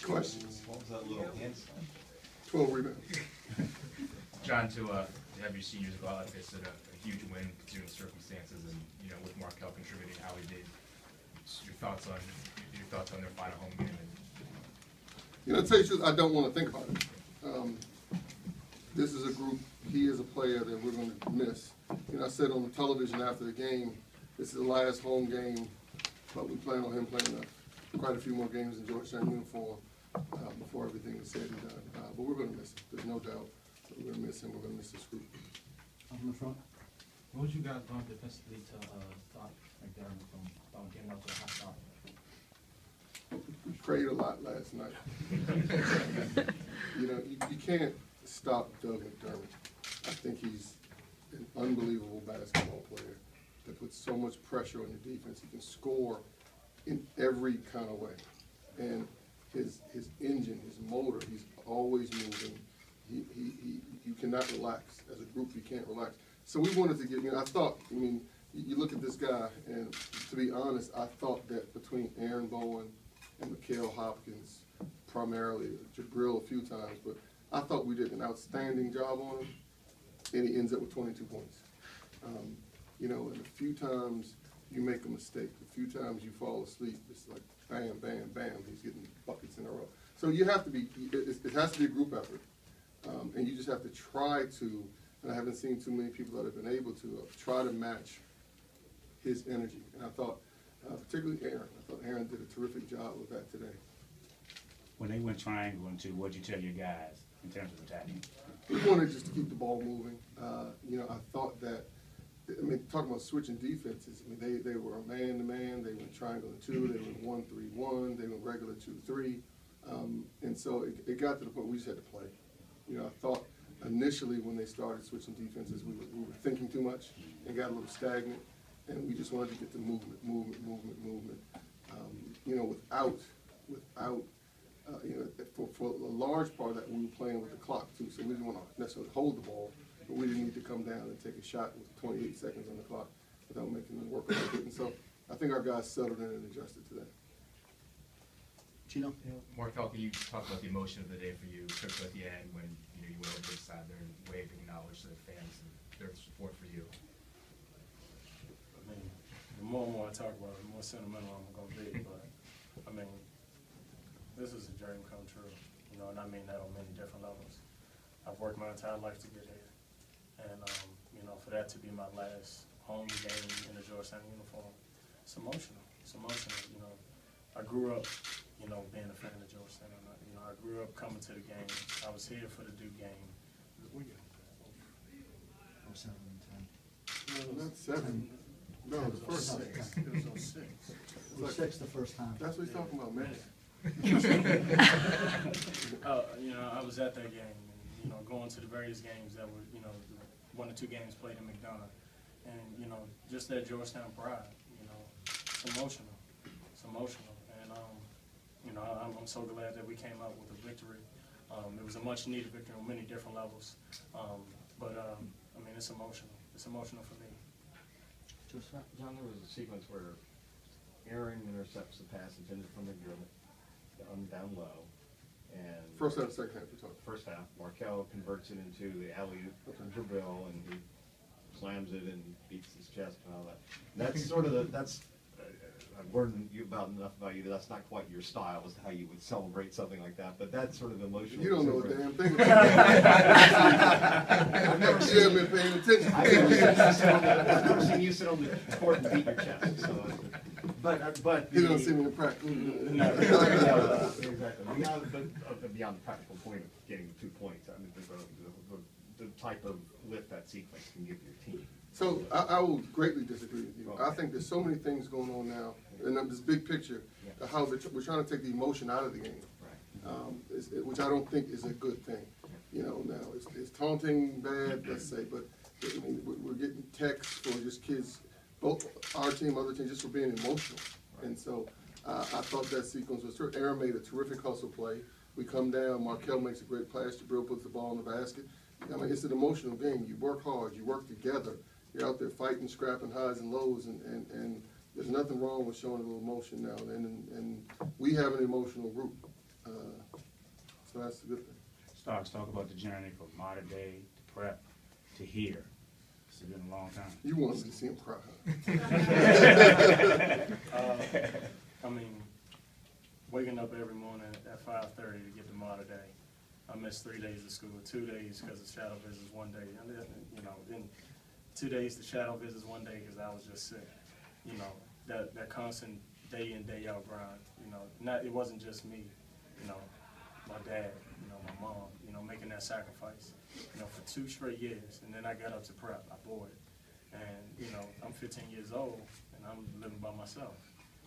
Questions? What was that little hint? 12 rebounds. John, to have your seniors go out like this at a huge win considering the circumstances, and with Markel contributing how he did, your thoughts on their final home game? To tell you the truth, I don't want to think about it. This is a group. He is a player that we're going to miss. I said on the television after the game, this is the last home game, but we plan on him playing quite a few more games in Georgetown uniform before everything is said and done. But we're going to miss him. There's no doubt. We're going to miss him. We're going to miss this group. Up in the front. What would you guys done defensively to stop McDermott from getting out to a hot start? We prayed a lot last night. You can't stop Doug McDermott. I think he's an unbelievable basketball player that puts so much pressure on your defense. He can score in every kind of way. And his engine, his motor, he's always moving. You cannot relax. As a group, you can't relax. So we wanted to get, you look at this guy, and to be honest, I thought that between Aaron Bowen and Mikael Hopkins, primarily, Jabril a few times, but I thought we did an outstanding job on him, and he ends up with 22 points. And a few times you make a mistake, a few times you fall asleep, it's like bam, bam, bam, he's getting buckets in a row. So you have to be, it has to be a group effort, and you just have to try to, and I haven't seen too many people that have been able to, try to match his energy. And I thought, particularly Aaron, I thought Aaron did a terrific job with that today. When they went triangle into, what'd you tell your guys in terms of attacking? We wanted just to keep the ball moving. I thought that, talking about switching defenses, they were a man-to-man, they went triangle and two, they went 1-3-1, they went regular 2-3. And so it got to the point we just had to play. I thought initially when they started switching defenses, we were thinking too much and got a little stagnant, and we just wanted to get the movement. For a large part of that, we were playing with the clock too, so we didn't want to necessarily hold the ball, but we didn't need to come down and take a shot with 28 seconds on the clock without making them work on it. And so I think our guys settled in and adjusted to that. Chino? Markel, can you talk about the emotion of the day for you, especially at the end when you went over to the side there and waved and acknowledged the fans and their support for you? The more and more I talk about it, the more sentimental I'm going to be. But this is a dream come true, and I mean that on many different levels. I've worked my entire life to get here, and for that to be my last home game in a Georgetown uniform, it's emotional. It's emotional. I grew up, being a fan of Georgetown. I grew up coming to the games. I was here for the Duke game. Not 7. No, the first 6. It was 06. It was 6 the first time. That's what he's talking about, man. I was at that game, and going to the various games that were, 1 or 2 games played in McDonough, and just that Georgetown pride, it's emotional. It's emotional, and I'm so glad that we came out with a victory. It was a much-needed victory on many different levels, but it's emotional. It's emotional for me. John, there was a sequence where Aaron intercepts the pass intended from McDermott down low, and First half, second half, you're talking. first half, Markel converts it into the alley-oop from Jabril, and he slams it and beats his chest and all that. That's sort of I've learned enough about you that that's not quite your style as to how you would celebrate something like that, but that's sort of emotional. You don't know a damn thing about it. You haven't been paying attention. I've never seen you sit on the court and beat your chest. So, but You don't see me in practice. No, exactly. Beyond the practical point of getting 2 points, the type of lift that sequence can give your team. So I will greatly disagree with you. I think there's so many things going on now, and this big picture, how we're trying to take the emotion out of the game, which I don't think is a good thing. Now it's taunting bad, let's say, but we're getting texts for just kids, both our team, other teams, just for being emotional. And so I thought that sequence was terrific. Aaron made a terrific hustle play. We come down, Markel makes a great pass, Jabril puts the ball in the basket. It's an emotional game. You work hard, you work together. You're out there fighting, scrapping highs and lows, and there's nothing wrong with showing a little emotion now and then. And we have an emotional group. So that's a good thing. Starks, talk about the journey from modern day to prep to here. It's been a long time. You wanted to see him cry, huh? I mean, waking up every morning at 5:30 to get to modern day. I missed 3 days of school, 2 days because of shadow visits, 1 day. And then, you know, then 2 days to shadow visits, 1 day because I was just sick. You know, that constant day in, day out grind. You know, it wasn't just me. You know, my dad. You know, my mom. You know, making that sacrifice. You know, for 2 straight years, and then I got up to prep. I boarded, and you know, I'm 15 years old, and I'm living by myself.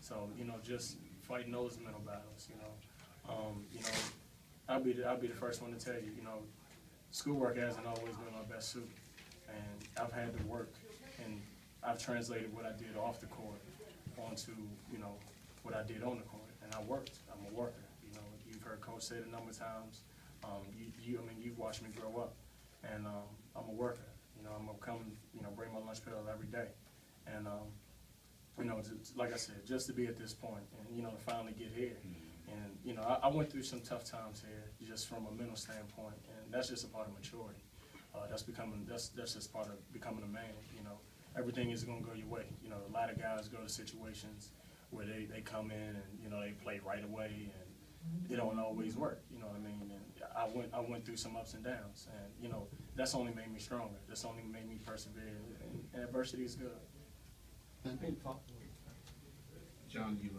So you know, just fighting those mental battles. You know, I'll be the first one to tell you. You know, schoolwork hasn't always been my best suit, and I've had to work, and I've translated what I did off the court onto what I did on the court, and I worked. I'm a worker. You know, you've heard Coach say it a number of times. I mean, you've watched me grow up, and I'm a worker. You know, I'm gonna come, bring my lunch pail every day, and like I said, just to be at this point, and to finally get here, and I went through some tough times here, just from a mental standpoint, and that's just a part of maturity. That's just part of becoming a man. You know, everything isn't gonna go your way. You know, a lot of guys go to situations where they come in and they play right away, and it don't always work. You know what I mean? And I went through some ups and downs, and that's only made me stronger. That's only made me persevere. And adversity is good. John, you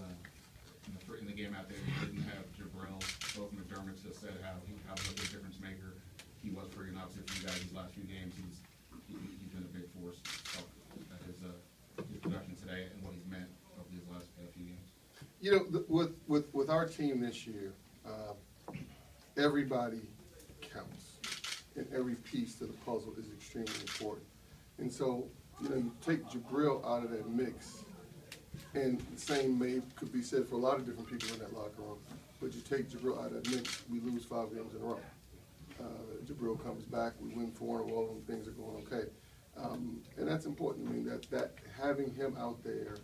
in the game out there, you didn't have Jabril. Both McDermott just said how much of a difference maker he was for you, and obviously for you guys these last few games. He's been a big force. His production today and what he's meant over these last few games. You know, with our team this year, everybody counts, and every piece to the puzzle is extremely important. And so, you take Jabril out of that mix, and the same could be said for a lot of different people in that locker room. But you take Jabril out of that mix, we lose 5 games in a row. Jabril comes back, we win 4 in a row, and things are going okay. And that's important. I mean, that having him out there